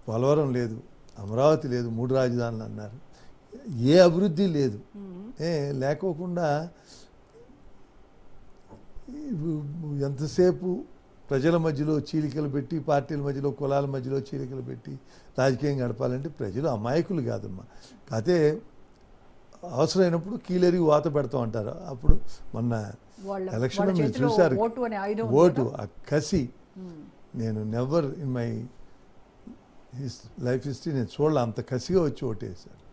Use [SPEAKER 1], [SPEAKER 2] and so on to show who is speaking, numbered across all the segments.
[SPEAKER 1] పోలవరం లేదు, అమరావతి లేదు, 3 రాజధానులు అన్నారు. ఏ అభివృద్ధి లేదు. లేకోకుండా ఎంతసేపు ప్రజల మధ్యలో చీలికలు పెట్టి, పార్టీల మధ్యలో, కులాల మధ్యలో చీలికలు పెట్టి రాజకీయం గడపాలంటే ప్రజలు అమాయకులు కాదమ్మా. కాకపోతే అవసరమైనప్పుడు కీలెరిగి వాత పెడతాం అంటారు. అప్పుడు మొన్న ఎలక్షన్ మీరు చూశారు, ఓటు ఆ కసి. నేను never in my life history నేను చూడాలి అంత కసిగా వచ్చి ఓటేశారు,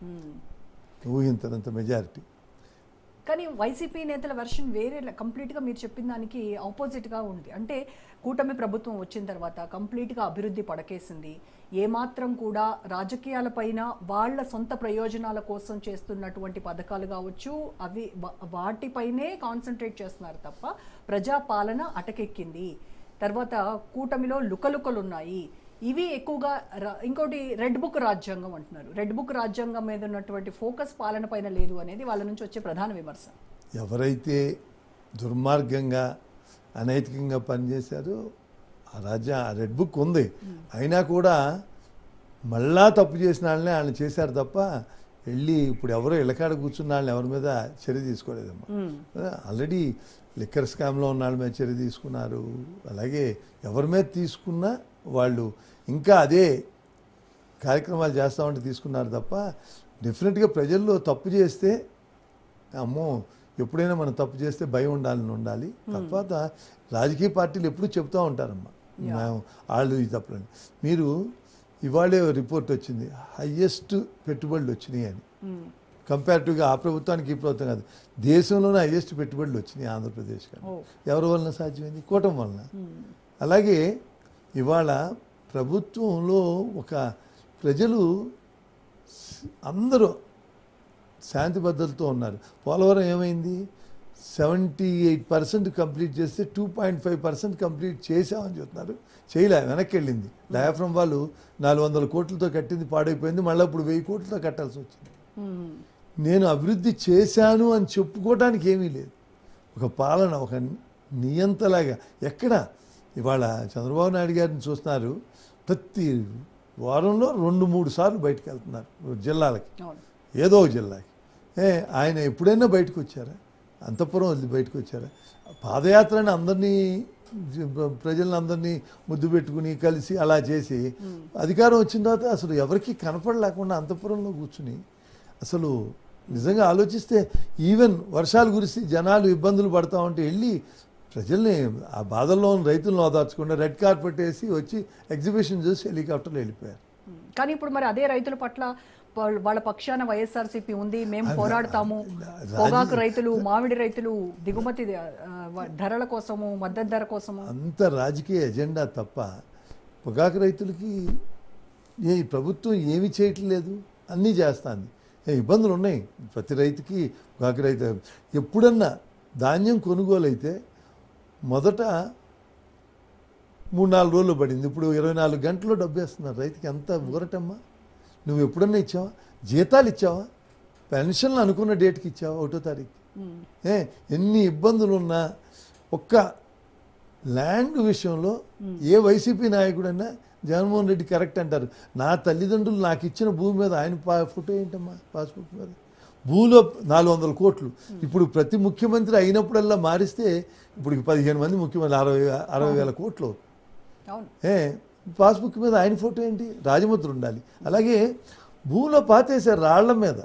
[SPEAKER 1] ఊహించనంత మెజారిటీ.
[SPEAKER 2] కానీ వైసీపీ నేతల వెర్షన్ వేరే, కంప్లీట్గా మీరు చెప్పిన దానికి ఆపోజిట్గా ఉంది. అంటే కూటమి ప్రభుత్వం వచ్చిన తర్వాత కంప్లీట్గా అభివృద్ధి పడకేసింది. ఏమాత్రం కూడా రాజకీయాలపైన వాళ్ళ సొంత ప్రయోజనాల కోసం చేస్తున్నటువంటి పథకాలు కావచ్చు, అవి వాటిపైనే కాన్సన్ట్రేట్ చేస్తున్నారు తప్ప ప్రజాపాలన అటకెక్కింది. తర్వాత కూటమిలో లుకలుకలు ఉన్నాయి. ఇవి ఎక్కువగా ఇంకోటి రెడ్ బుక్ రాజ్యాంగం అంటున్నారు. రెడ్ బుక్ రాజ్యాంగం మీద ఉన్నటువంటి ఫోకస్ పాలన పైన లేదు అనేది వాళ్ళ నుంచి వచ్చే ప్రధాన విమర్శ.
[SPEAKER 1] ఎవరైతే దుర్మార్గంగా అనైతికంగా పనిచేశారో ఆ రెడ్ బుక్ ఉంది, అయినా కూడా మళ్ళా తప్పు చేసిన వాళ్ళని ఆయన చేశారు తప్ప వెళ్ళి ఇప్పుడు ఎవరో ఇళ్ళకాడ కూర్చున్న వాళ్ళని ఎవరి మీద చర్య తీసుకోలేదమ్మా. ఆల్రెడీ లిక్కర్ స్కామ్లో ఉన్న వాళ్ళ మీద చర్య తీసుకున్నారు. అలాగే ఎవరి మీద తీసుకున్నా వాళ్ళు ఇంకా అదే కార్యక్రమాలు చేస్తామంటే తీసుకున్నారు తప్ప డెఫినెట్గా ప్రజల్లో తప్పు చేస్తే అమ్మో ఎప్పుడైనా మనం తప్పు చేస్తే భయం ఉండాలి. తర్వాత రాజకీయ పార్టీలు ఎప్పుడు చెప్తూ ఉంటారమ్మా, మేము వాళ్ళు ఈ తప్పులని. మీరు ఇవాళే రిపోర్ట్ వచ్చింది, హయ్యెస్ట్ పెట్టుబడులు వచ్చినాయి అని. కంపారిటివ్గా ఆ ప్రభుత్వానికి ఈ ప్రభుత్వం కాదు, దేశంలోనే హయ్యెస్ట్ పెట్టుబడులు వచ్చినాయి ఆంధ్రప్రదేశ్ కానీ. ఎవరి వలన సాధ్యమైంది? కూటమి వలన. అలాగే ఇవాళ ప్రభుత్వంలో ఒక ప్రజలు అందరూ శాంతి భద్రతతో ఉన్నారు. పోలవరం ఏమైంది? 78% కంప్లీట్ చేస్తే 2.5% కంప్లీట్ చేసామని చెప్తున్నారు. చేయలే, వెనక్కి వెళ్ళింది. డయాఫ్రమ్ వాళ్ళు 400 కోట్లతో కట్టింది పాడైపోయింది, మళ్ళీ ఇప్పుడు 1000 కోట్లతో కట్టాల్సి వచ్చింది. నేను అభివృద్ధి చేశాను అని చెప్పుకోవడానికి ఏమీ లేదు. ఒక పాలన, ఒక నియంతలాగా ఎక్కడ ఇవాళ చంద్రబాబు నాయుడు గారిని చూస్తున్నారు, ప్రతి వారంలో 2-3 సార్లు బయటకు వెళ్తున్నారు జిల్లాలకి, ఏదో ఒక జిల్లాకి. ఆయన ఎప్పుడైనా బయటకు వచ్చారా? అంతఃపురం వదిలి బయటకు వచ్చారా? పాదయాత్రని అందరినీ, ప్రజలను అందరినీ ముద్దు పెట్టుకుని కలిసి అలా చేసి అధికారం వచ్చిన తర్వాత అసలు ఎవరికి కనపడలేకుండా అంతఃపురంలో కూర్చుని అసలు నిజంగా ఆలోచిస్తే ఈవెన్ వర్షాలు కురిసి జనాలు ఇబ్బందులు పడతా ఉంటే వెళ్ళి ప్రజల్ని ఆ బాధల్లో ఉన్న రైతులను ఓదార్చకుండా రెడ్ కార్పెట్ వేసి వచ్చి ఎగ్జిబిషన్ చూసి హెలికాప్టర్లో వెళ్ళిపోయారు.
[SPEAKER 2] కానీ ఇప్పుడు మరి అదే రైతుల పట్ల వాళ్ళ పక్షాన వైఎస్ఆర్సీపీ ఉంది, మేము పోరాడతాము. పొగాకు రైతులు, మామిడి రైతులు దిగుమతి ధరల కోసము, మద్దతు ధర కోసము,
[SPEAKER 1] అంత రాజకీయ ఎజెండా తప్ప పొగాకు రైతులకి ఈ ప్రభుత్వం ఏమి చేయట్లేదు, అన్నీ చేస్తుంది. ఇబ్బందులు ఉన్నాయి ప్రతి రైతుకి. పొగాకు రైతు ఎప్పుడన్నా ధాన్యం కొనుగోలు అయితే మొదట 3-4 రోజులు పడింది, ఇప్పుడు 24 గంటల్లో డబ్బు వేస్తున్నారు రైతుకి. ఎంత ఊరటమ్మా! నువ్వు ఎప్పుడన్నా ఇచ్చావా? జీతాలు ఇచ్చావా? పెన్షన్లు అనుకున్న డేట్కి ఇచ్చావా? 1వ తారీఖు. ఎన్ని ఇబ్బందులు ఉన్నా ఒక్క ల్యాండ్ విషయంలో ఏ వైసీపీ నాయకుడైనా జగన్మోహన్ రెడ్డి కరెక్ట్ అంటారు. నా తల్లిదండ్రులు నాకు ఇచ్చిన భూమి మీద ఆయన ఫోటో ఏంటమ్మా పాస్బుక్ మీద? భూమిలో 400 కోట్లు. ఇప్పుడు ప్రతి ముఖ్యమంత్రి అయినప్పుడల్లా మారిస్తే ఇప్పుడు 15 మంది ముఖ్యమంత్రి 60,000 కోట్లు. పాస్బుక్ మీద ఆయన ఫోటో ఏంటి? రాజముద్ర ఉండాలి. అలాగే భూమిలో పాతేశారు రాళ్ల మీద.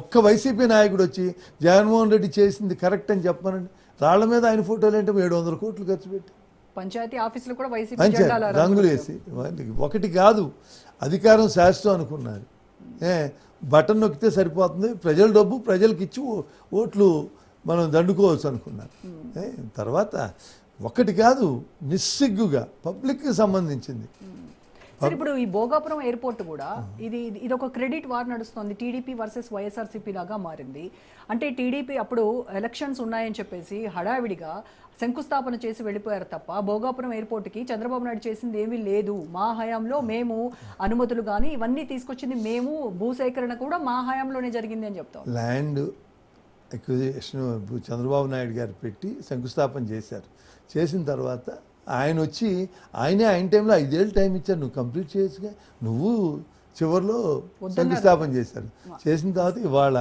[SPEAKER 1] ఒక్క వైసీపీ నాయకుడు వచ్చి జగన్మోహన్ రెడ్డి చేసింది కరెక్ట్ అని చెప్పానండి. రాళ్ల మీద ఆయన ఫోటోలు ఏంటో 700 కోట్లు ఖర్చు పెట్టి
[SPEAKER 2] పంచాయతీ ఆఫీసులు కూడా
[SPEAKER 1] రంగులు వేసి, ఒకటి కాదు అధికారం శాస్త్రం అనుకున్నారు. బటన్ నొక్కితే సరిపోతుంది, ప్రజల డబ్బు ప్రజలకు ఇచ్చి ఓట్లు మనం దండుకోవచ్చు అనుకున్నారు. తర్వాత ఒకటి కాదు నిస్సిగ్గుగా పబ్లిక్కి సంబంధించింది.
[SPEAKER 2] ఇప్పుడు ఈ భోగాపురం ఎయిర్పోర్ట్ కూడా ఇది ఒక క్రెడిట్ వార్ నడుస్తుంది. టీడీపీ వర్సెస్ వైఎస్ఆర్సీపీ లాగా మారింది. అంటే టీడీపీ అప్పుడు ఎలక్షన్స్ ఉన్నాయని చెప్పేసి హడావిడిగా శంకుస్థాపన చేసి వెళ్ళిపోయారు తప్ప భోగాపురం ఎయిర్పోర్ట్కి చంద్రబాబు నాయుడు చేసింది ఏమీ లేదు. మా హయాంలో మేము అనుమతులు కానీ ఇవన్నీ తీసుకొచ్చింది మేము, భూసేకరణ కూడా మా హయాంలోనే జరిగింది అని చెప్తాం.
[SPEAKER 1] ల్యాండ్ ఎక్విజిషన్ చంద్రబాబు నాయుడు గారు పెట్టి శంకుస్థాపన చేశారు. చేసిన తర్వాత ఆయన వచ్చి ఆయన టైంలో 5 ఏళ్ళు టైం ఇచ్చారు, నువ్వు కంప్లీట్ చేయొచ్చుగా, నువ్వు చివరిలో శంకుస్థాపన చేశారు. చేసిన తర్వాత ఇవాళ